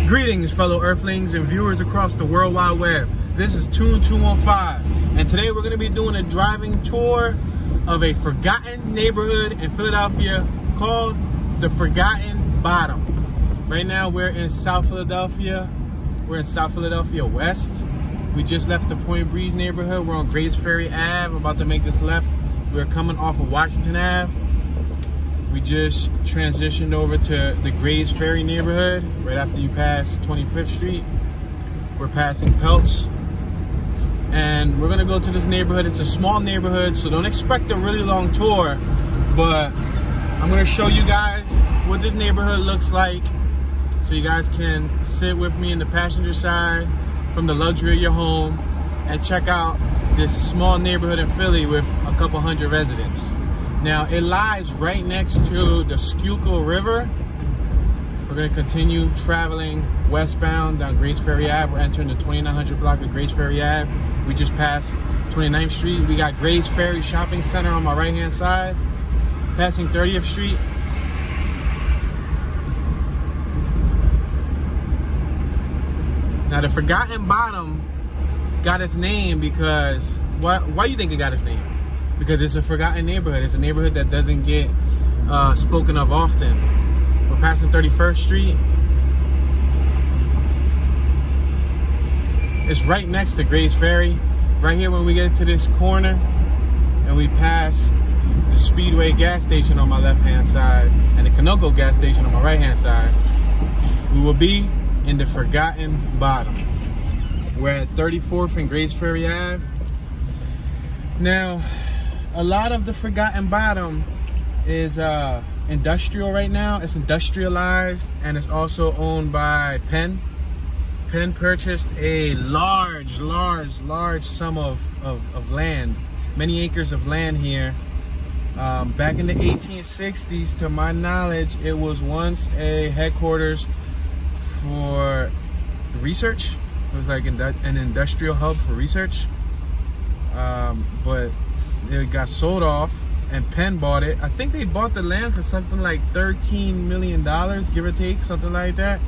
Greetings, fellow Earthlings and viewers across the World Wide Web. This is Tune 215, and today we're going to be doing a driving tour of a forgotten neighborhood in Philadelphia called the Forgotten Bottom. Right now we're in South Philadelphia. We're in South Philadelphia West. We just left the Point Breeze neighborhood. We're on Grays Ferry Ave, about to make this left. We're coming off of Washington Ave. We just transitioned over to the Grays Ferry neighborhood right after you pass 25th Street. We're passing Peltz. And we're gonna go to this neighborhood. It's a small neighborhood, so don't expect a really long tour, but I'm gonna show you guys what this neighborhood looks like so you guys can sit with me in the passenger side from the luxury of your home and check out this small neighborhood in Philly with a couple hundred residents. Now, it lies right next to the Schuylkill River. We're going to continue traveling westbound down Grays Ferry Ave. We're entering the 2900 block of Grays Ferry Ave. We just passed 29th Street. We got Grays Ferry Shopping Center on my right-hand side. Passing 30th Street. Now, the Forgotten Bottom got its name because... Why do you think it got its name? Because it's a forgotten neighborhood. It's a neighborhood that doesn't get spoken of often. We're passing 31st Street. It's right next to Grays Ferry. Right here when we get to this corner and we pass the Speedway gas station on my left-hand side and the Canoco gas station on my right-hand side, we will be in the Forgotten Bottom. We're at 34th and Grays Ferry Ave. Now, a lot of the Forgotten Bottom is industrial right now. It's industrialized, and it's also owned by Penn. Penn purchased a large sum of land, many acres of land here. Back in the 1860s, to my knowledge, it was once a headquarters for research. It was like an industrial hub for research. But it got sold off and Penn bought it. I think they bought the land for something like $13 million, give or take, something like that.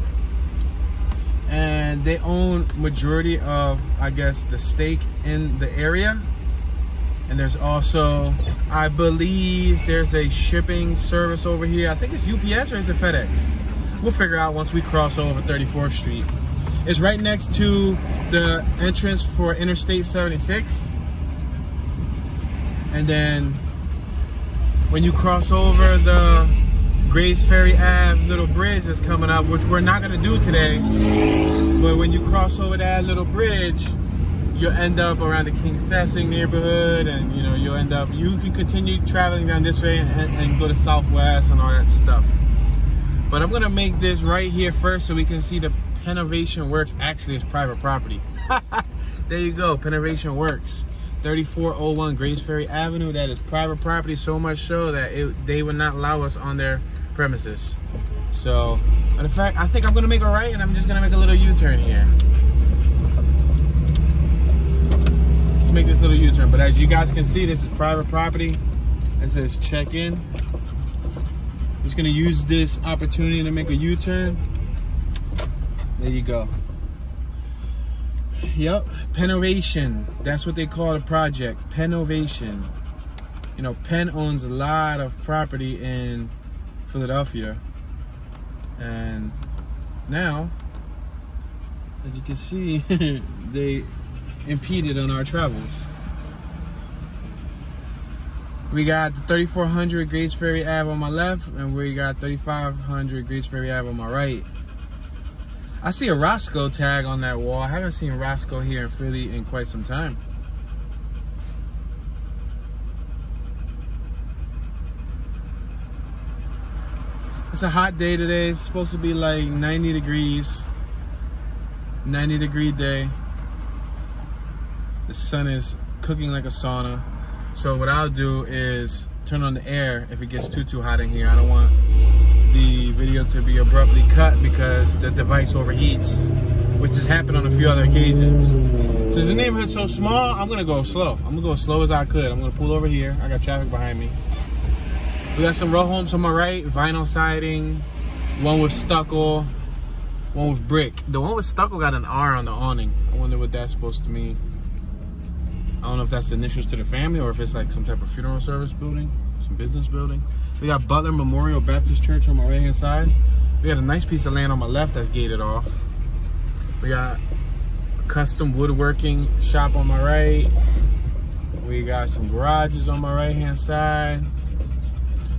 And they own majority of, I guess, the stake in the area. And there's also, I believe there's a shipping service over here. I think it's UPS or is it FedEx? We'll figure out once we cross over 34th Street. It's right next to the entrance for Interstate 76. And then when you cross over the Grays Ferry Ave little bridge that's coming up, which we're not going to do today, but when you cross over that little bridge, you'll end up around the King Sessing neighborhood, and you can continue traveling down this way and go to Southwest and all that stuff. But I'm going to make this right here first so we can see the Pennovation Works. Actually, it's private property. There you go, Pennovation Works. 3401 Grays Ferry Avenue. That is private property, so much so that they would not allow us on their premises. So, in fact, I think I'm going to make a right, and I'm just going to make a little U-turn here. Let's make this little U-turn. But as you guys can see, this is private property. It says check in. I'm just going to use this opportunity to make a U-turn. There you go. Yep, Pennovation. That's what they call the project, Pennovation. You know, Penn owns a lot of property in Philadelphia. And now, as you can see, they impeded on our travels. We got the 3400 Grays Ferry Ave on my left, and we got 3500 Grays Ferry Ave on my right. I see a Roscoe tag on that wall. I haven't seen Roscoe here in Philly in quite some time. It's a hot day today. It's supposed to be like 90 degrees. 90-degree day. The sun is cooking like a sauna. So what I'll do is turn on the air if it gets too hot in here. I don't want the video to be abruptly cut because the device overheats, which has happened on a few other occasions. Since the neighborhood's so small, I'm gonna go slow. I'm gonna go as slow as I could. I'm gonna pull over here. I got traffic behind me. We got some row homes on my right, vinyl siding, one with stucco, One with brick. The one with stucco got an R on the awning. I wonder what that's supposed to mean. I don't know if that's the initials to the family or if it's like some type of funeral service building, some business building. We got Butler Memorial Baptist Church on my right hand side. We got a nice piece of land on my left that's gated off. We got a custom woodworking shop on my right. We got some garages on my right hand side.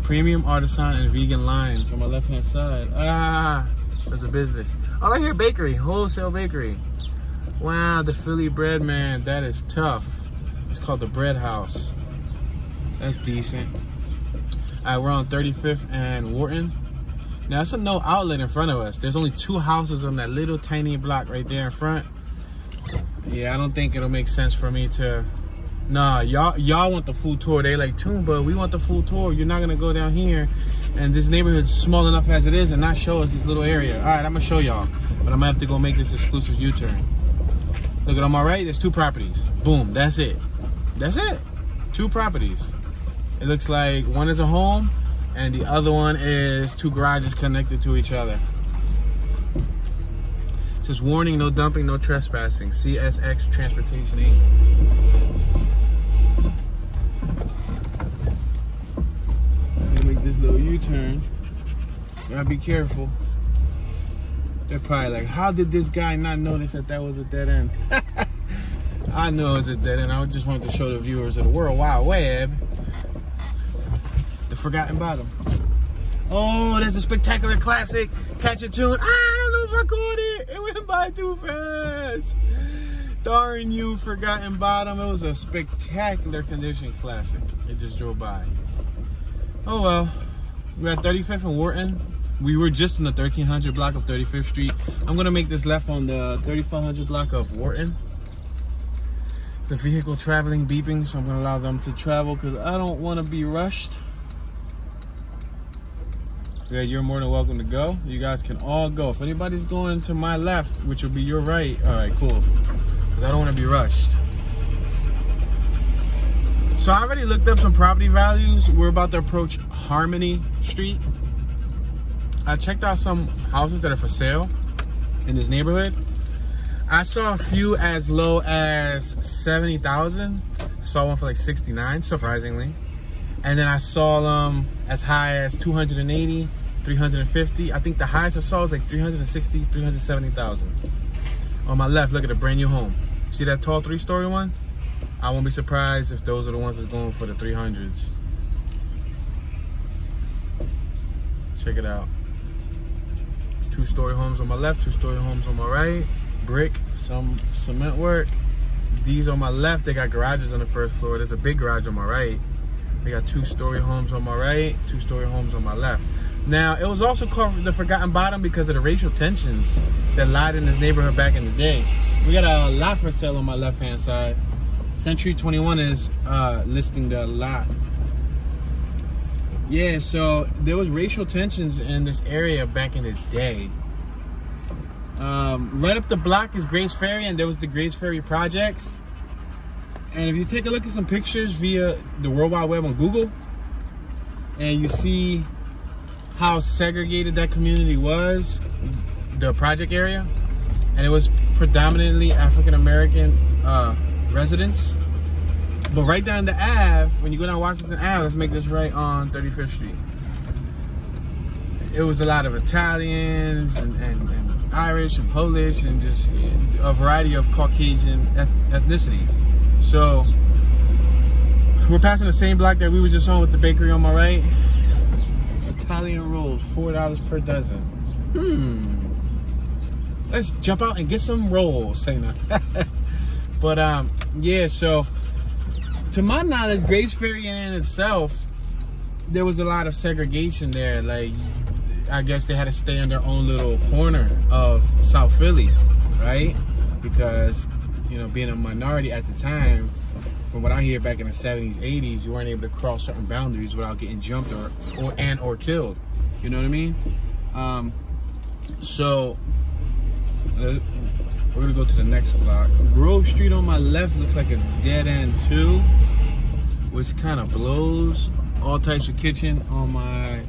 Premium artisan and vegan lines on my left hand side. Ah, there's a business. Oh, right here, bakery, wholesale bakery. Wow, the Philly bread, man, that is tough. It's called the Bread House. That's decent. All right, we're on 35th and Wharton. Now, that's a no outlet in front of us. There's only 2 houses on that little tiny block right there in front. Yeah, I don't think it'll make sense for me to... Nah, y'all want the full tour. They like, Toon, but we want the full tour. You're not going to go down here, and this neighborhood's small enough as it is and not show us this little area. All right, I'm going to show y'all, but I'm going to have to go make this exclusive U-turn. Look at on my right, there's 2 properties. Boom, that's it. That's it. 2 properties. It looks like one is a home and the other one is 2 garages connected to each other. It says warning, no dumping, no trespassing. CSX Transportation Inc. I'm gonna make this little U-turn. Gotta be careful. They're probably like, how did this guy not notice that that was a dead end? I know it's a dead end. I just wanted to show the viewers of the World Wide Web the Forgotten Bottom. Oh, there's a spectacular classic. Catch a tune. I don't know if I caught it. It went by too fast. Darn you, Forgotten Bottom. It was a spectacular condition classic. It just drove by. Oh well. We're at 35th and Wharton. We were just in the 1300 block of 35th Street. I'm gonna make this left on the 3500 block of Wharton. It's a vehicle traveling beeping, so I'm gonna allow them to travel because I don't want to be rushed. Yeah, you're more than welcome to go. You guys can all go. If anybody's going to my left, which will be your right, all right, cool. Because I don't want to be rushed. So I already looked up some property values. We're about to approach Harmony Street. I checked out some houses that are for sale in this neighborhood. I saw a few as low as 70,000. I saw one for like 69, surprisingly. And then I saw them as high as 280, 350. I think the highest I saw was like 360, 370,000. On my left, look at a brand new home. See that tall 3-story one? I won't be surprised if those are the ones that's going for the 300s. Check it out. 2-story homes on my left, 2-story homes on my right. Brick, some cement work. These on my left, they got garages on the first floor. There's a big garage on my right. We got 2-story homes on my right, 2-story homes on my left. Now, it was also called the Forgotten Bottom because of the racial tensions that lied in this neighborhood back in the day. We got a lot for sale on my left-hand side. Century 21 is listing the lot. Yeah, so there was racial tensions in this area back in its day. Right up the block is Grays Ferry, and there was the Grays Ferry projects. And if you take a look at some pictures via the World Wide Web on Google, and you see how segregated that community was, the project area, and it was predominantly African-American residents. But right down the Ave, when you go down Washington Ave, let's make this right on 35th Street. It was a lot of Italians and Irish and Polish and just a variety of Caucasian ethnicities. So we're passing the same block that we were just on with the bakery on my right. Italian rolls, $4 per dozen. Let's jump out and get some rolls, say no. But yeah, so to my knowledge, Grays Ferry in itself, there was a lot of segregation there. Like, I guess they had to stay in their own little corner of South Philly, right? Because, you know, being a minority at the time, from what I hear back in the 70s, 80s, you weren't able to cross certain boundaries without getting jumped or killed. You know what I mean? So we're gonna go to the next block. Grove Street on my left looks like a dead end too, which kind of blows. All types of kitchen on my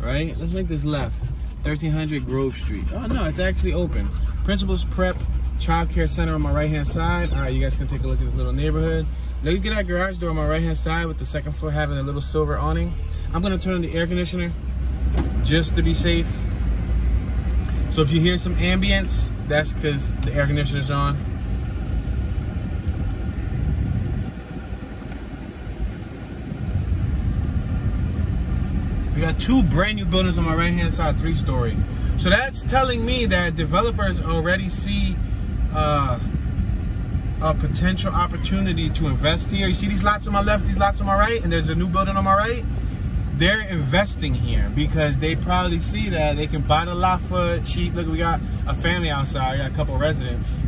right. Let's make this left. 1300 Grove Street. Oh no, it's actually open. Principal's Prep Child Care Center on my right hand side. All right, you guys can take a look at this little neighborhood. Look at that garage door on my right hand side with the second floor having a little silver awning. I'm gonna turn on the air conditioner just to be safe. So if you hear some ambience, that's because the air conditioner's on. We got two brand new buildings on my right hand side, 3-story. So that's telling me that developers already see a potential opportunity to invest here. You see these lots on my left, these lots on my right, and there's a new building on my right. They're investing here because they probably see that they can buy the lot for cheap. Look, we got a family outside. We got a couple residents.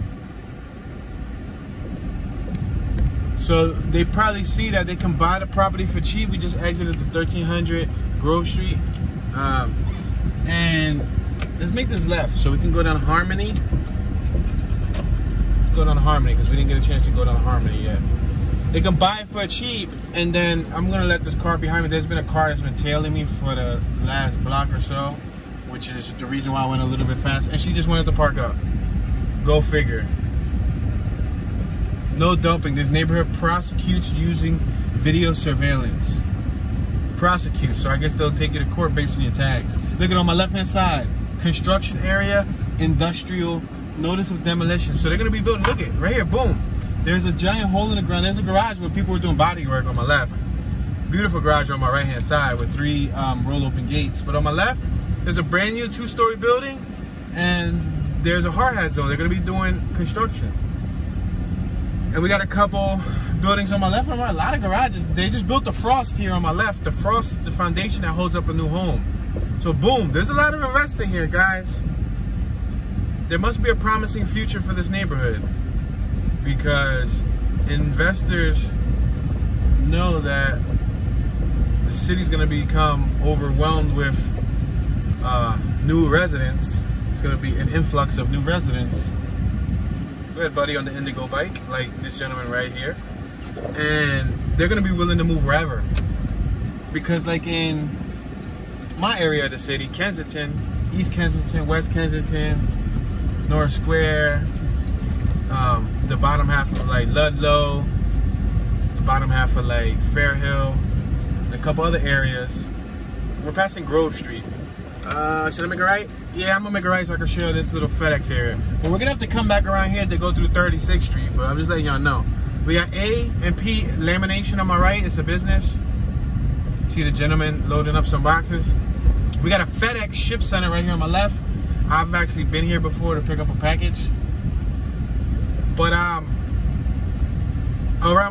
So they probably see that they can buy the property for cheap. We just exited the 1300 Grove Street. And let's make this left so we can go down Harmony. Go down Harmony because we didn't get a chance to go down Harmony yet. They can buy it for cheap, and then I'm gonna let this car behind me. There's been a car that's been tailing me for the last block or so, which is the reason why I went a little bit fast. And she just wanted to park up. Go figure. No dumping. This neighborhood prosecutes using video surveillance. Prosecute, so I guess they'll take you to court based on your tags. Look at on my left hand side, construction area, industrial, notice of demolition. So they're gonna be building, look at right here, boom. There's a giant hole in the ground. There's a garage where people were doing body work on my left. Beautiful garage on my right hand side with 3 roll open gates. But on my left, there's a brand new 2-story building, and there's a hard hat zone. They're gonna be doing construction. And we got a couple buildings on my left and my right, a lot of garages. They just built the frost here on my left. The frost, the foundation that holds up a new home. So boom, there's a lot of investing here, guys. There must be a promising future for this neighborhood because investors know that the city's gonna become overwhelmed with new residents. It's gonna be an influx of new residents. Go ahead, buddy, on the Indigo bike, like this gentleman right here. And they're gonna be willing to move wherever. Because like in my area of the city, Kensington, East Kensington, West Kensington, North Square, the bottom half of like Ludlow, the bottom half of like Fairhill, and a couple other areas. We're passing Grove Street. Should I make a right? Yeah, I'm gonna make a right so I can show this little FedEx area. But we're gonna have to come back around here to go through 36th Street, but I'm just letting y'all know. We got A and P lamination on my right. It's a business. See the gentleman loading up some boxes. We got a FedEx ship center right here on my left. I've actually been here before to pick up a package. But around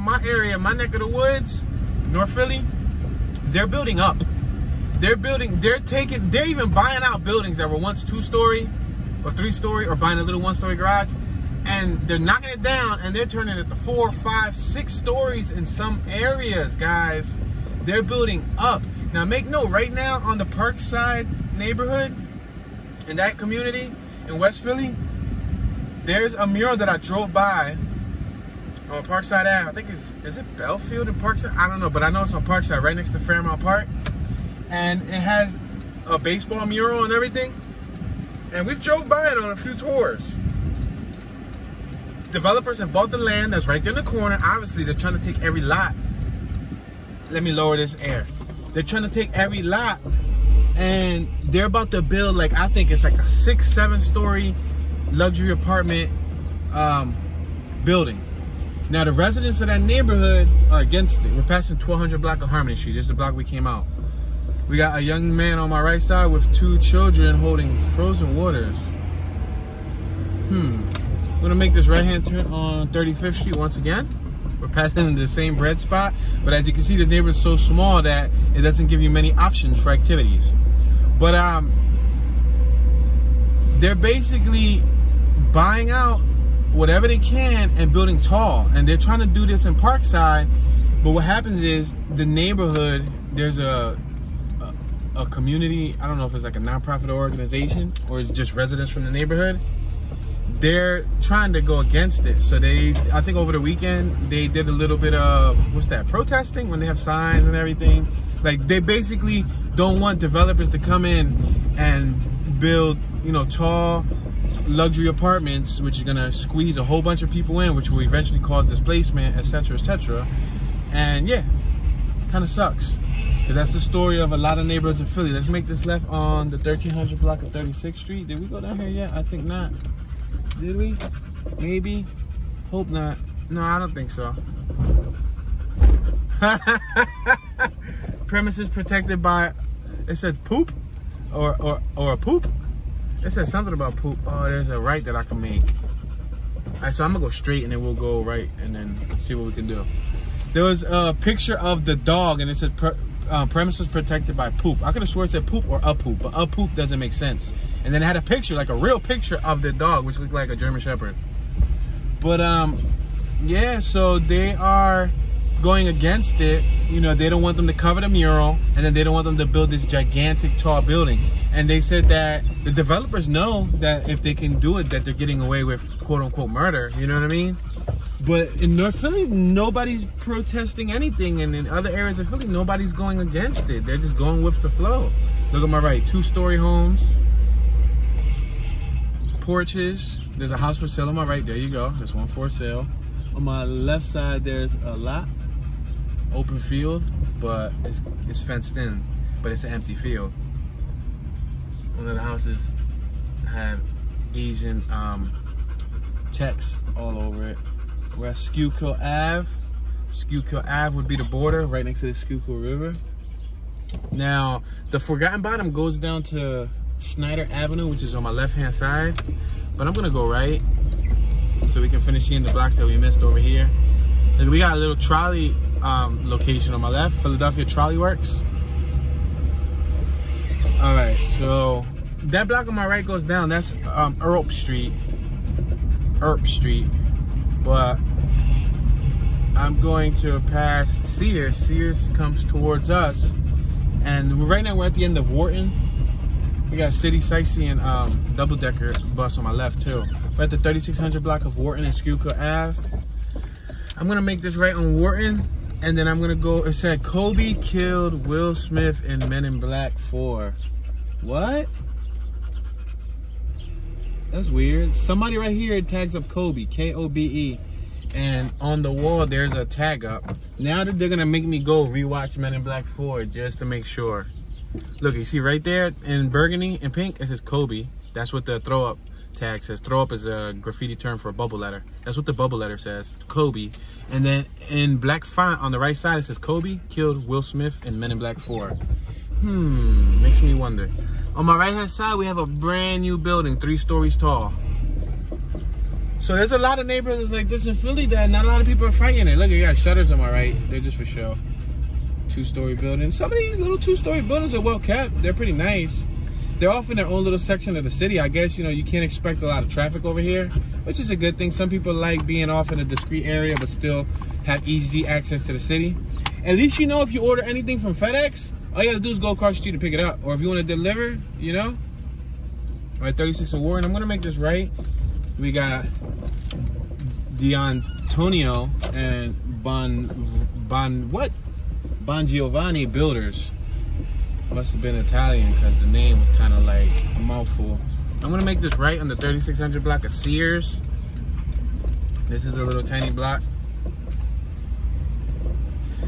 my area, my neck of the woods, North Philly, they're building up. They're even buying out buildings that were once 2-story or 3-story, or buying a little 1-story garage, and they're knocking it down and they're turning it to 4, 5, 6 stories in some areas, guys. They're building up. Now make note, right now on the Parkside neighborhood, in that community in West Philly, there's a mural that I drove by on Parkside Ave. I think is it Belfield and Parkside? I don't know, but I know it's on Parkside, right next to Fairmount Park. And it has a baseball mural and everything. And we've drove by it on a few tours. Developers have bought the land that's right there in the corner. Obviously, they're trying to take every lot. Let me lower this air. They're trying to take every lot, and they're about to build, like, I think it's like a 6, 7-story luxury apartment building. Now, the residents of that neighborhood are against it. We're passing 1200 block of Harmony Street. This is the block we came out. We got a young man on my right side with 2 children holding frozen waters. I'm gonna make this right-hand turn on 35th Street once again. We're passing the same bread spot, but as you can see, the neighborhood is so small that it doesn't give you many options for activities. But they're basically buying out whatever they can and building tall, and they're trying to do this in Parkside. But what happens is the neighborhood, there's a community, I don't know if it's like a nonprofit organization or it's just residents from the neighborhood. They're trying to go against it. So I think over the weekend, they did a little bit of, what's that, protesting, when they have signs and everything. Like, they basically don't want developers to come in and build, you know, tall luxury apartments, which is gonna squeeze a whole bunch of people in, which will eventually cause displacement, etc., etc. And yeah, kind of sucks, because that's the story of a lot of neighborhoods in Philly. Let's make this left on the 1300 block of 36th Street. Did we go down here yet? I think not. Did we? Maybe. Hope not. No, I don't think so. Premises protected by, it said poop or a poop. It said something about poop. Oh, there's a right that I can make. All right, so I'm gonna go straight and then we'll go right and then see what we can do. There was a picture of the dog and it said premises protected by poop. I could have sworn it said poop or a poop, but a poop doesn't make sense. And then it had a picture, like a real picture of the dog, which looked like a German Shepherd. But yeah, so they are going against it. You know, they don't want them to cover the mural, and then they don't want them to build this gigantic tall building. And they said that the developers know that if they can do it, that they're getting away with quote unquote murder, you know what I mean? But in North Philly, nobody's protesting anything, and in other areas of Philly, nobody's going against it. They're just going with the flow. Look at my right, 2-story homes, porches. There's a house for sale on my right. There you go. There's one for sale. On my left side, there's a lot, open field, but it's fenced in, but it's an empty field. One of the houses have Asian text all over it. We're at Schuylkill Ave. Schuylkill Ave would be the border, right next to the Schuylkill River. Now, the Forgotten Bottom goes down to Schneider Avenue, which is on my left-hand side. But I'm gonna go right, so we can finish seeing the blocks that we missed over here. And we got a little trolley location on my left, Philadelphia Trolley Works. All right, so that block on my right goes down. That's Earp Street. But I'm going to pass Sears. Sears comes towards us, and right now we're at the end of Wharton. We got City Sightseeing double-decker bus on my left too. We're at the 3600 block of Wharton and Schuylkill Ave. I'm gonna make this right on Wharton, and then I'm gonna go. It said Kobe killed Will Smith in Men in Black 4. What? That's weird. Somebody right here tags up Kobe, K-O-B-E. And on the wall, there's a tag up. Now that they're gonna make me go rewatch Men in Black 4 just to make sure. Look, you see right there in burgundy and pink, it says Kobe. That's what the throw up tag says. Throw up is a graffiti term for a bubble letter. That's what the bubble letter says, Kobe. And then in black font on the right side, it says Kobe killed Will Smith in Men in Black 4. Makes me wonder. On my right hand side, we have a brand new building, 3 stories tall. So there's a lot of neighborhoods like this in Philly that not a lot of people are fighting it. Look, you got shutters on my right. They're just for show. 2-story buildings. Some of these little 2-story buildings are well kept. They're pretty nice. They're off in their own little section of the city. I guess, you know, you can't expect a lot of traffic over here, which is a good thing. Some people like being off in a discreet area but still have easy access to the city. At least, you know, if you order anything from FedEx, all you gotta do is go across the street and pick it up. Or if you want to deliver, you know. All right, 36 of Warren. I'm gonna make this right. We got D'Antonio and Bon Giovanni Builders. Must have been Italian because the name was kind of like a mouthful. I'm gonna make this right on the 3600 block of Sears. This is a little tiny block.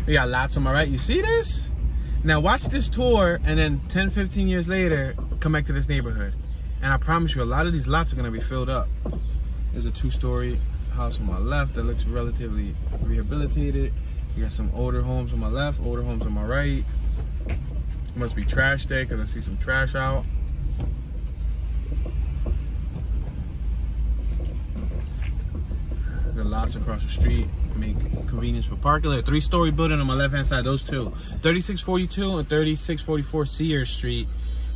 We got lots on my right. You see this? Now watch this tour, and then 10, 15 years later, come back to this neighborhood. And I promise you, a lot of these lots are gonna be filled up. There's a 2-story house on my left that looks relatively rehabilitated. You got some older homes on my left, older homes on my right. Must be trash day because I see some trash out. The lots across the street make convenience for parking. There's a 3-story building on my left-hand side, those two. 3642 and 3644 Sears Street.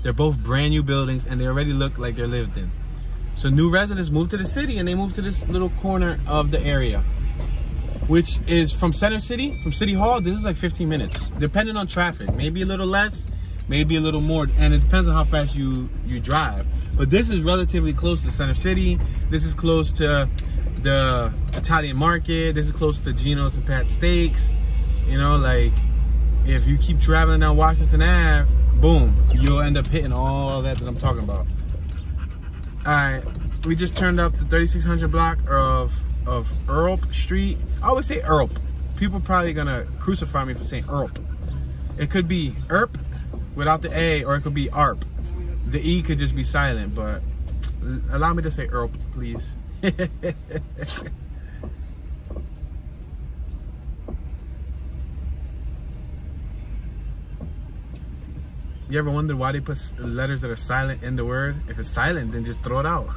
They're both brand new buildings and they already look like they're lived in. So new residents moved to the city and they moved to this little corner of the area, which is from Center City, from City Hall. This is like 15 minutes, depending on traffic. Maybe a little less, maybe a little more, and it depends on how fast you drive. But this is relatively close to Center City. This is close to the Italian market. This is close to Gino's and Pat Steaks. You know, like, if you keep traveling down Washington Ave, boom, you'll end up hitting all that I'm talking about. Alright, we just turned up the 3600 block of Earl Street. I always say Earl. People probably gonna crucify me for saying Earl. It could be Erp without the A, or it could be ARP. The E could just be silent, but allow me to say Earl, please. You ever wondered why they put letters that are silent in the word? If it's silent, then just throw it out.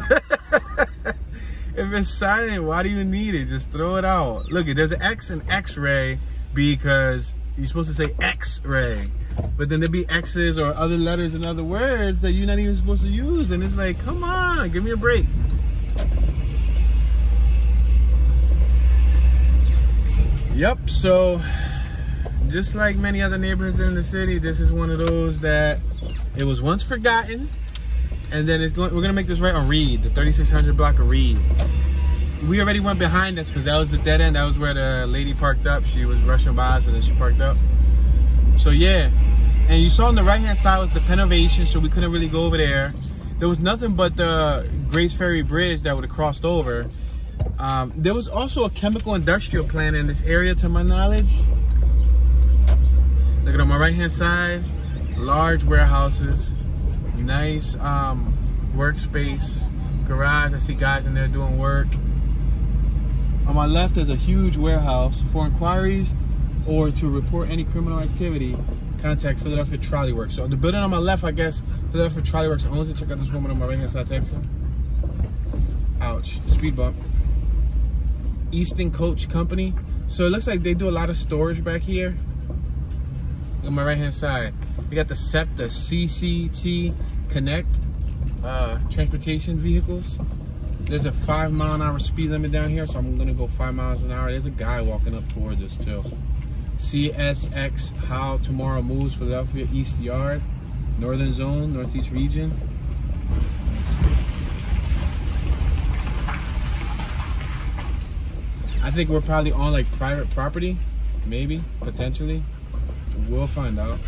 If it's silent, why do you need it? Just throw it out. Look, there's an X in X-ray because you're supposed to say X-ray. But then there'd be X's or other letters in other words that you're not even supposed to use. And it's like, come on, give me a break. Yep, so just like many other neighborhoods in the city, this is one of those that it was once forgotten, and then we're gonna make this right on Reed, the 3600 block of Reed. We already went behind us because that was the dead end. That was where the lady parked up. She was rushing by us, but then she parked up. So yeah, and you saw on the right hand side was the Pennovation, so we couldn't really go over there. There was nothing but the Grays Ferry Bridge that would have crossed over. There was also a chemical industrial plant in this area, to my knowledge. Look at on my right hand side, large warehouses, nice workspace, garage. I see guys in there doing work. On my left there's a huge warehouse. For inquiries or to report any criminal activity, contact Philadelphia Trolley Works. So the building on my left, I guess Philadelphia Trolley Works owns it. Check out this woman on my right hand side texting. Ouch, speed bump. Easton Coach Company. So it looks like they do a lot of storage back here. On my right hand side, we got the SEPTA CCT Connect transportation vehicles. There's a 5 mile an hour speed limit down here, so I'm gonna go 5 miles an hour. There's a guy walking up towards us too. CSX How Tomorrow Moves, Philadelphia East Yard, Northern Zone, Northeast Region. I think we're probably on like private property, maybe, potentially. We'll find out.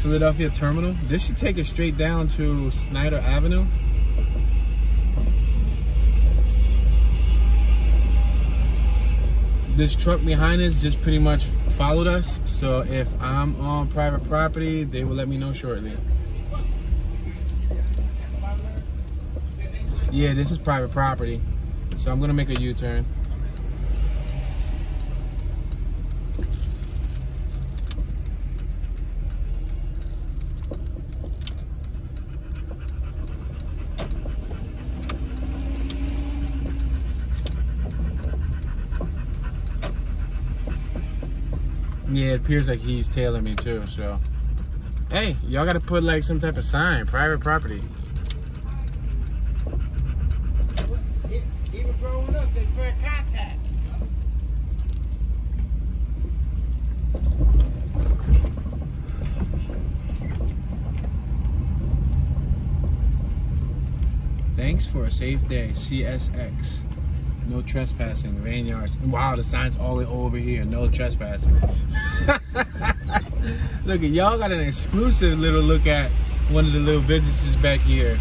Philadelphia Terminal. This should take us straight down to Schneider Avenue. This truck behind us just pretty much followed us. So if I'm on private property, they will let me know shortly. Yeah, this is private property. So I'm gonna make a U-turn. Yeah, it appears like he's tailing me too, so. Hey, y'all gotta put like some type of sign, private property. Even growing up, they wear contact. Thanks for a safe day, CSX. No trespassing, rain yards. Wow, the sign's all the way over here. No trespassing. Look, y'all got an exclusive little look at one of the little businesses back here.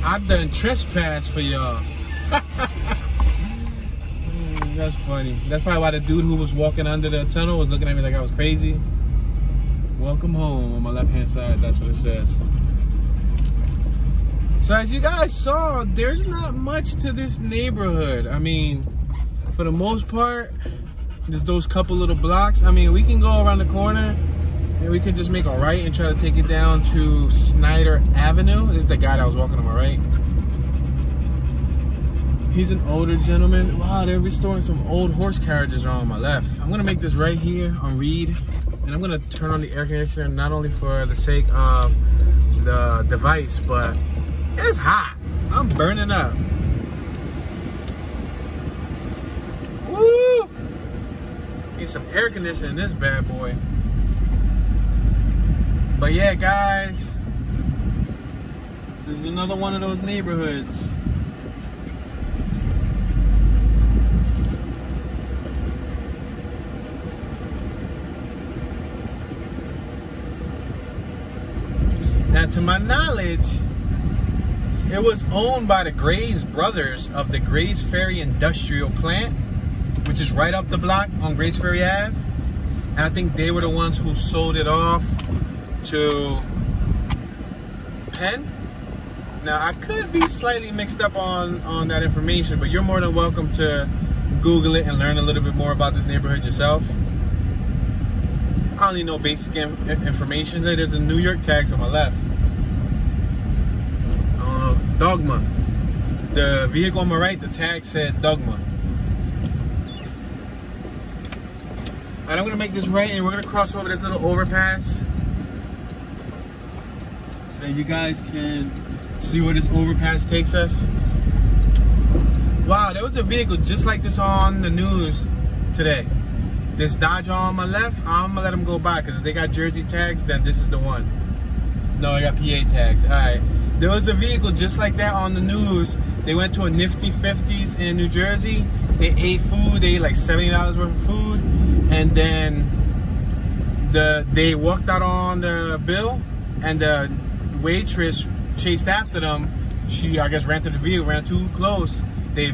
I've done trespass for y'all. That's funny. That's probably why the dude who was walking under the tunnel was looking at me like I was crazy. Welcome home on my left-hand side. That's what it says. So as you guys saw, there's not much to this neighborhood. I mean, for the most part, there's those couple little blocks. I mean, we can go around the corner and we can just make a right and try to take it down to Schneider Avenue. This is the guy that was walking on my right. He's an older gentleman. Wow, they're restoring some old horse carriages on my left. I'm gonna make this right here on Reed, and I'm gonna turn on the air conditioner, not only for the sake of the device, but it's hot. I'm burning up. Woo! Need some air conditioning in this bad boy. But yeah, guys, this is another one of those neighborhoods. Now Now, to my knowledge, it was owned by the Grays brothers of the Grays Ferry Industrial Plant, which is right up the block on Grays Ferry Ave. And I think they were the ones who sold it off to Penn. Now, I could be slightly mixed up on that information, but you're more than welcome to Google it and learn a little bit more about this neighborhood yourself. I only know basic information. There's a New York tags on my left. I don't know, Dogma. The vehicle on my right, the tag said Dogma. And I'm gonna make this right, and we're gonna cross over this little overpass so you guys can see where this overpass takes us. Wow, there was a vehicle just like this on the news today. This Dodge on my left, I'm gonna let them go by because if they got Jersey tags, then this is the one. No, I got PA tags. All right. There was a vehicle just like that on the news. They went to a Nifty 50s in New Jersey. They ate food. They ate like $70 worth of food, and then they walked out on the bill, and the waitress chased after them. She, I guess, ran to the vehicle, ran too close. They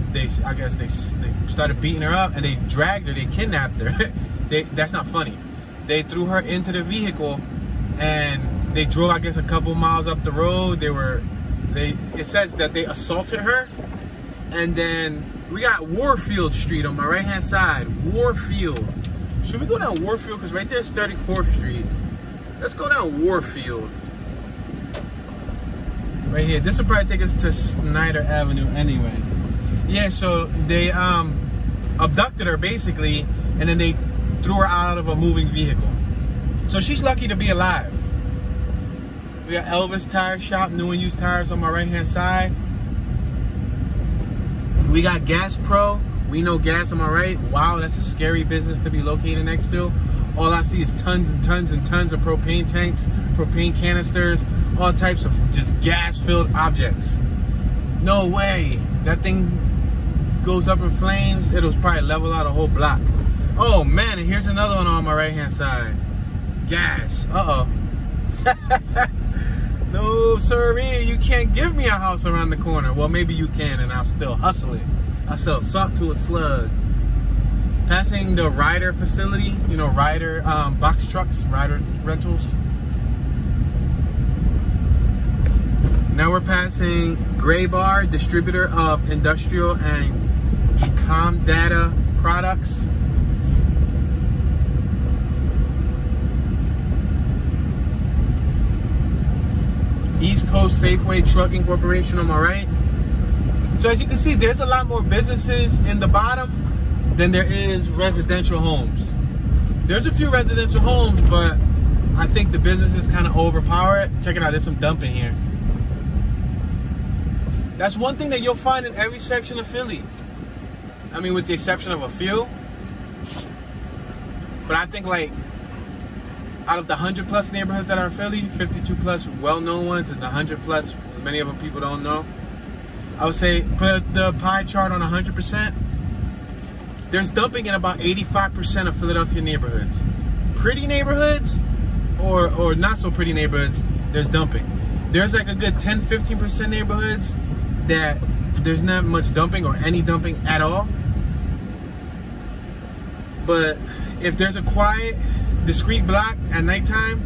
started beating her up, and they dragged her. They kidnapped her. That's not funny. They threw her into the vehicle, and they drove, I guess, a couple miles up the road. It says that they assaulted her, and then we got Warfield Street on my right hand side. Warfield. Should we go down Warfield? Because right there is 34th Street. Let's go down Warfield. Right here. This will probably take us to Schneider Avenue anyway. Yeah, so they abducted her basically, and then they threw her out of a moving vehicle. So she's lucky to be alive. We got Elvis Tire Shop, new and used tires on my right hand side. We got Gas Pro, We Know Gas on my right. Wow, that's a scary business to be located next to. All I see is tons and tons and tons of propane tanks, propane canisters, all types of just gas-filled objects. No way. That thing goes up in flames. It'll probably level out a whole block. Oh man, and here's another one on my right-hand side. Gas. Uh-oh. No, sirree, you can't give me a house around the corner. Well, maybe you can, and I'll still hustle it. I'll sell salt to a slug. Passing the Ryder facility, you know, Ryder box trucks, Ryder rentals. Now we're passing Gray Bar, distributor of industrial and comm data products. East Coast Safeway Trucking Corporation on my right. So as you can see, there's a lot more businesses in the bottom than there is residential homes. There's a few residential homes, but I think the businesses kind of overpower it. Check it out, there's some dumping here. That's one thing that you'll find in every section of Philly. I mean, with the exception of a few. But I think like out of the 100+ neighborhoods that are in Philly, 52+ well-known ones, and the 100+, many of them people don't know. I would say put the pie chart on 100%. There's dumping in about 85% of Philadelphia neighborhoods. Pretty neighborhoods or not so pretty neighborhoods, there's dumping. There's like a good 10-15% neighborhoods that there's not much dumping or any dumping at all. But if there's a quiet, discreet block at nighttime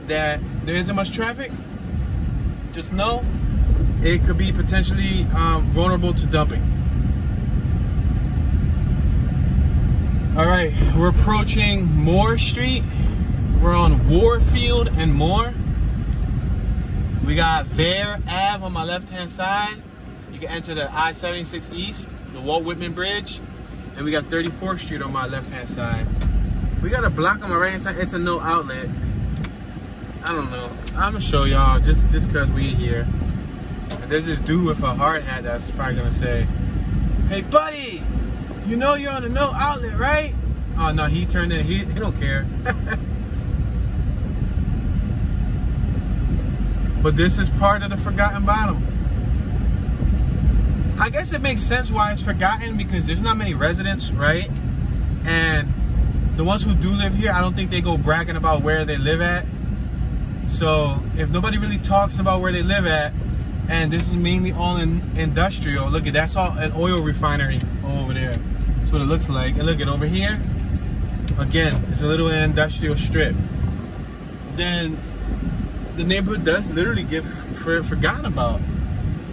that there isn't much traffic, just know it could be potentially vulnerable to dumping. All right, we're approaching Moore Street. We're on Warfield and Moore. We got Bear Ave on my left-hand side. You can enter the I-76 East, the Walt Whitman Bridge. And we got 34th Street on my left-hand side. We got a block on my right-hand side. It's a no outlet. I don't know. I'm gonna show y'all just because we're here. And there's this dude with a hard hat that's probably gonna say, "Hey buddy, you know you're on a no outlet, right?" Oh no, he turned in. He don't care. But this is part of the Forgotten Bottom. I guess it makes sense why it's forgotten, because there's not many residents, right? And the ones who do live here, I don't think they go bragging about where they live at. So if nobody really talks about where they live at, and this is mainly all in industrial, look at that's all an oil refinery over there. That's what it looks like. And look at over here, again, it's a little industrial strip. Then the neighborhood does literally get forgotten about.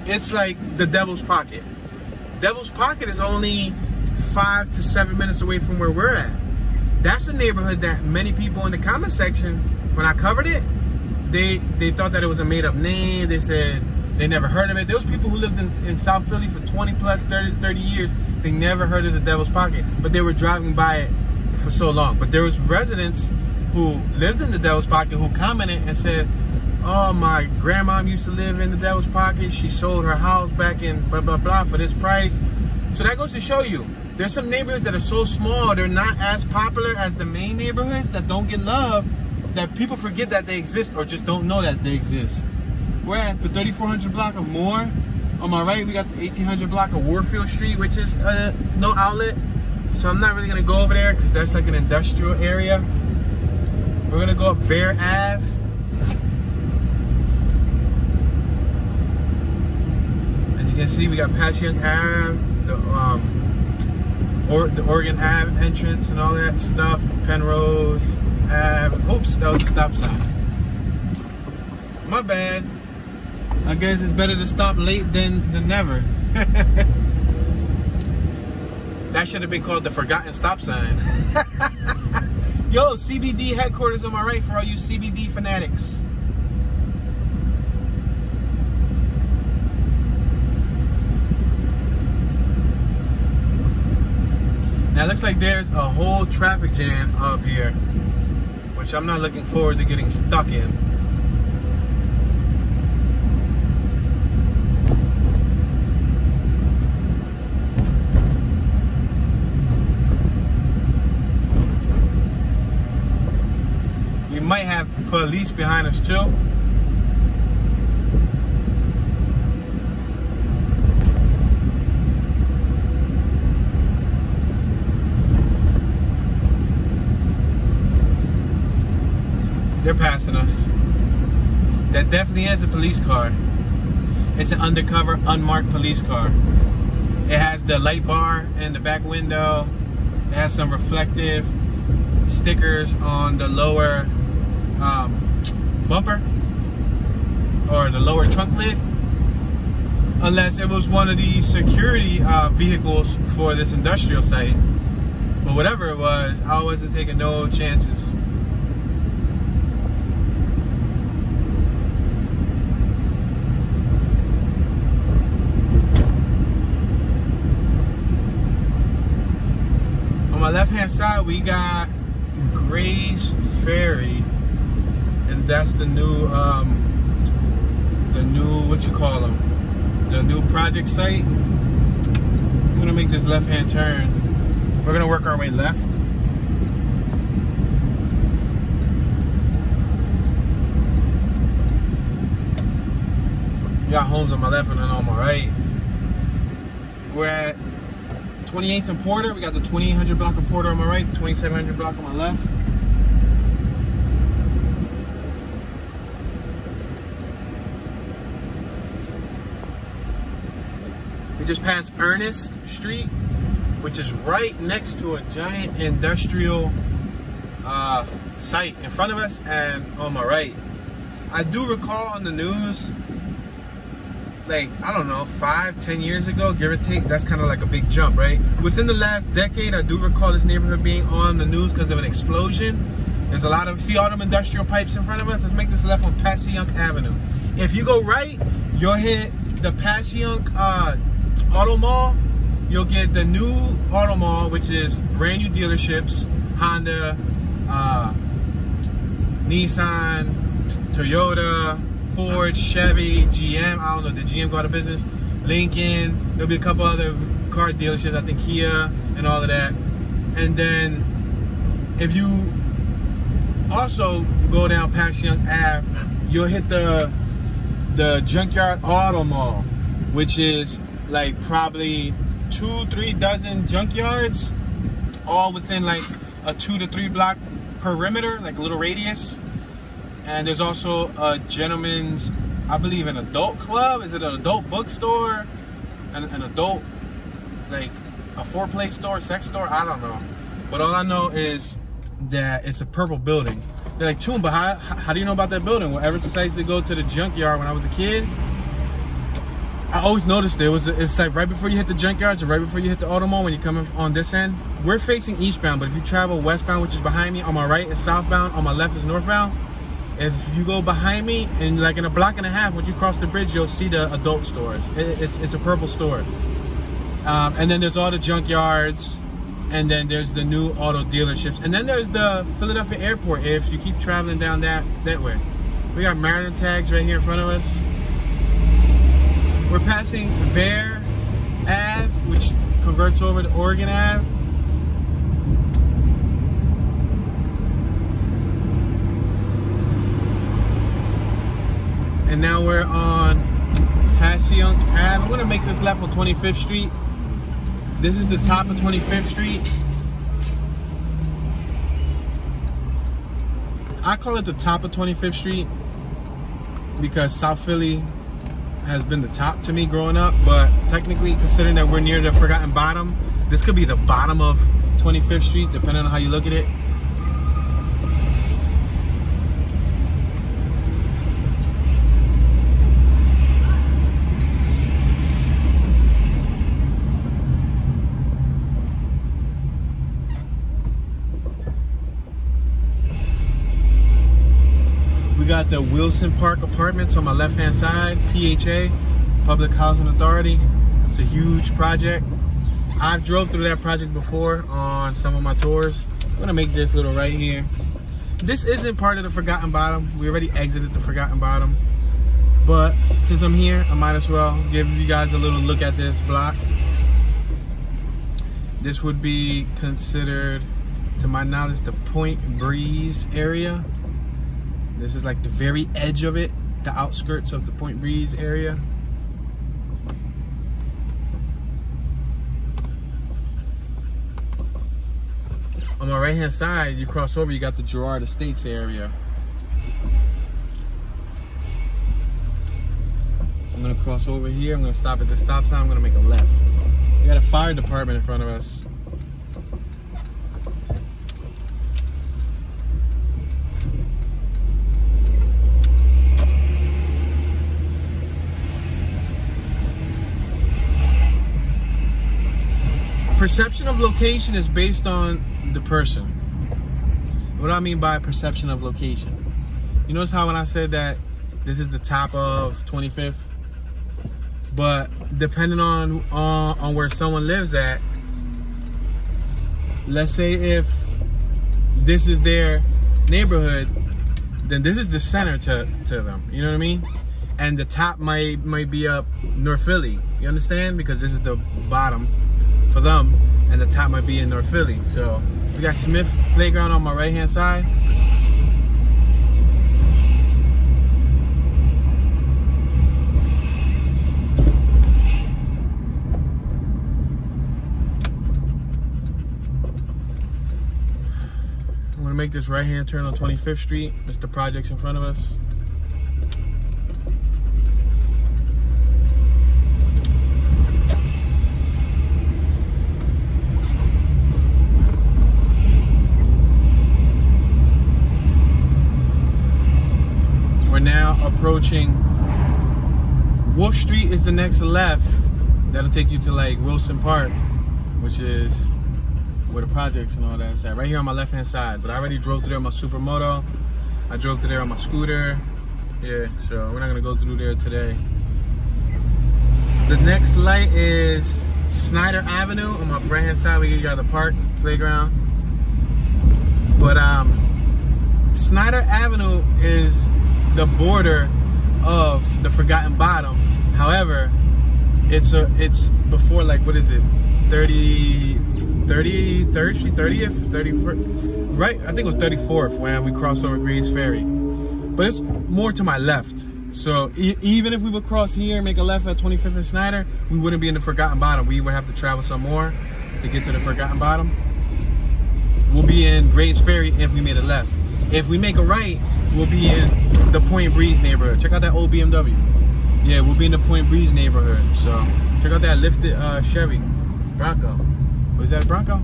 It's like the Devil's Pocket. Devil's Pocket is only 5 to 7 minutes away from where we're at. That's a neighborhood that many people in the comment section, when I covered it, they thought that it was a made-up name. They said they never heard of it. There was people who lived in South Philly for 20 plus, 30 years. They never heard of the Devil's Pocket, but they were driving by it for so long. But there was residents who lived in the Devil's Pocket who commented and said, oh, my grandma used to live in the Devil's Pocket. She sold her house back in blah, blah, blah for this price. So that goes to show you, there's some neighborhoods that are so small, they're not as popular as the main neighborhoods that don't get love, that people forget that they exist or just don't know that they exist. We're at the 3400 block of Moore. On my right, we got the 1800 block of Warfield Street, which is no outlet. So I'm not really gonna go over there because that's like an industrial area. We're gonna go up Bear Ave. As you can see, we got Passyunk Ave, the Oregon Ave entrance and all that stuff. Penrose Ave. Oops, that was a stop sign. My bad. I guess it's better to stop late than never. That should have been called the forgotten stop sign. Yo, CBD headquarters on my right for all you CBD fanatics. Now it looks like there's a whole traffic jam up here, which I'm not looking forward to getting stuck in. We might have police behind us too. They're passing us. That definitely is a police car. It's an undercover, unmarked police car. It has the light bar in the back window. It has some reflective stickers on the lower bumper or the lower trunk lid. Unless it was one of the security vehicles for this industrial site. But whatever it was, I wasn't taking no chances. On my left hand side we got Grays Ferry, and that's the new what you call them, the new project site. I'm gonna make this left hand turn. We're gonna work our way left. We got homes on my left and then on my right. We're at 28th and Porter. We got the 2800 block of Porter on my right, the 2700 block on my left. We just passed Ernest Street, which is right next to a giant industrial site in front of us and on my right. I do recall on the news, like, I don't know, 5-10 years ago, give or take, that's kind of like a big jump, right? Within the last decade, I do recall this neighborhood being on the news because of an explosion. There's a lot of, see all them industrial pipes in front of us? Let's make this left on Passyunk Avenue. If you go right, you'll hit the Passyunk Auto Mall. You'll get the new Auto Mall, which is brand new dealerships, Honda, Nissan, Toyota, Ford, Chevy, GM. I don't know, did GM go out of business? Lincoln. There'll be a couple other car dealerships, I think Kia and all of that. And then if you also go down Passyunk Ave, you'll hit the Junkyard Auto Mall, which is like probably 2-3 dozen junkyards, all within like a 2 to 3 block perimeter, like a little radius. And there's also a gentleman's, I believe, an adult club. Is it an adult bookstore? An adult, like, a foreplay store, sex store? I don't know. But all I know is that it's a purple building. They're like, Toon, but how do you know about that building? Well, ever since I used to go to the junkyard when I was a kid, I always noticed it. It's like right before you hit the junkyards or right before you hit the auto mall when you're coming on this end. We're facing eastbound, but if you travel westbound, which is behind me, on my right is southbound, on my left is northbound. If you go behind me, and like in a block and a half, when you cross the bridge, you'll see the adult stores. It's a purple store. And then there's all the junkyards, and then there's the new auto dealerships, and then there's the Philadelphia airport if you keep traveling down that way. We got Maryland tags right here in front of us. We're passing Bear Ave, which converts over to Oregon Ave. And now we're on Passyunk Ave. I'm gonna make this left on 25th Street. This is the top of 25th Street. I call it the top of 25th Street because South Philly has been the top to me growing up, but technically, considering that we're near the Forgotten Bottom, this could be the bottom of 25th Street, depending on how you look at it. We got the Wilson Park Apartments on my left-hand side, PHA, Public Housing Authority. It's a huge project. I've drove through that project before on some of my tours. I'm gonna make this little right here. This isn't part of the Forgotten Bottom. We already exited the Forgotten Bottom. But since I'm here, I might as well give you guys a little look at this block. This would be considered, to my knowledge, the Point Breeze area. This is like the very edge of it, the outskirts of the Point Breeze area. On my right hand side, you cross over, you got the Girard Estates area. I'm gonna cross over here, I'm gonna stop at the stop sign, I'm gonna make a left. We got a fire department in front of us. Perception of location is based on the person. What do I mean by perception of location? You notice how when I said that this is the top of 25th, but depending on where someone lives at, let's say if this is their neighborhood, then this is the center to them. You know what I mean? And the top might be up North Philly. You understand? Because this is the bottom for them, and the top might be in North Philly. So we got Smith Playground on my right hand side. I'm gonna make this right hand turn on 25th Street. It's the projects in front of us. We're now approaching Wolf Street is the next left. That'll take you to like Wilson Park, which is where the projects and all that is at. Right here on my left hand side. But I already drove through there on my supermoto. I drove through there on my scooter. Yeah, so we're not gonna go through there today. The next light is Schneider Avenue on my right hand side. We got the park playground. But Schneider Avenue is the border of the Forgotten Bottom. However, it's before, like, what is it, 33rd Street, 30th, 31st, right? I think it was 34th when we crossed over Grays Ferry. But it's more to my left. So even if we would cross here and make a left at 25th and Schneider, we wouldn't be in the Forgotten Bottom. We would have to travel some more to get to the Forgotten Bottom. We'll be in Grays Ferry if we made a left. If we make a right, we'll be in the Point Breeze neighborhood. Check out that old BMW. Yeah, we'll be in the Point Breeze neighborhood. So check out that lifted Chevy Bronco. Was that a Bronco?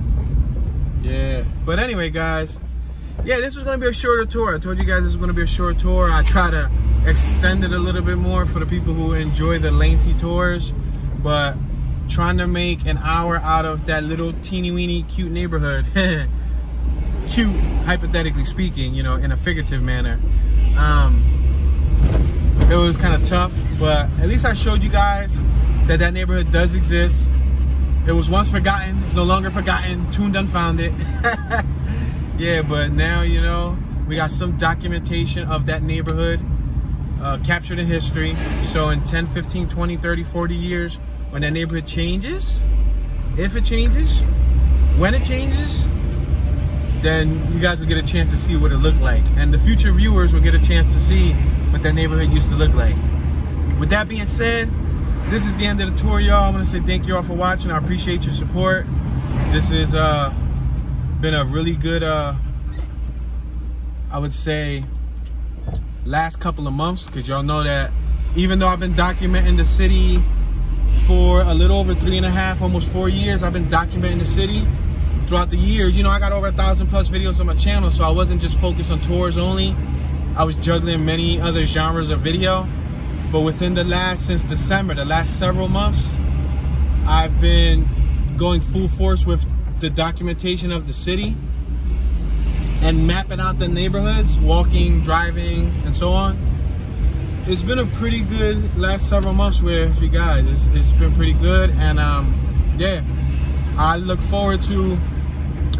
Yeah. But anyway, guys, yeah, this was gonna be a shorter tour. I told you guys this was gonna be a short tour. I try to extend it a little bit more for the people who enjoy the lengthy tours, but trying to make an hour out of that little teeny weeny cute neighborhood. Cute, hypothetically speaking, you know, in a figurative manner. It was kind of tough, but at least I showed you guys that that neighborhood does exist. It was once forgotten. It's no longer forgotten. Toon done found it. Yeah, but now, you know, we got some documentation of that neighborhood captured in history. So in 10, 15, 20, 30, 40 years, when that neighborhood changes, if it changes, when it changes, then you guys will get a chance to see what it looked like. And the future viewers will get a chance to see what that neighborhood used to look like. With that being said, this is the end of the tour, y'all. I want to say thank you all for watching. I appreciate your support. This has been a really good, I would say, last couple of months, because y'all know that even though I've been documenting the city for a little over 3.5, almost 4 years, I've been documenting the city throughout the years. You know, I got over 1,000+ videos on my channel, so I wasn't just focused on tours only. I was juggling many other genres of video. But within since December, the last several months, I've been going full force with the documentation of the city and mapping out the neighborhoods, walking, driving, and so on. It's been a pretty good last several months with you guys. It's been pretty good, and yeah, I look forward to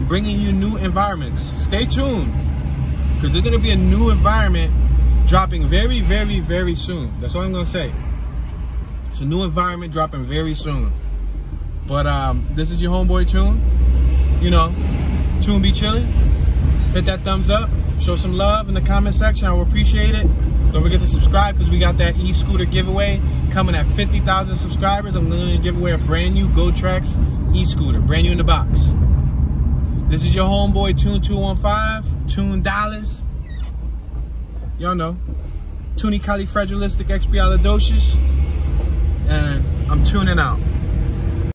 bringing you new environments. Stay tuned, because there's gonna be a new environment dropping very, very, very soon. That's all I'm gonna say. It's a new environment dropping very soon. But this is your homeboy Toon. You know, Toon be chilling. Hit that thumbs up. Show some love in the comment section. I will appreciate it. Don't forget to subscribe, because we got that e-scooter giveaway coming at 50,000 subscribers. I'm going to give away a brand new GoTrex e-scooter, brand new in the box. This is your homeboy Toon215, Toon Dollars. Y'all know, Toonie Califragilistic Expialidocious, and I'm tuning out.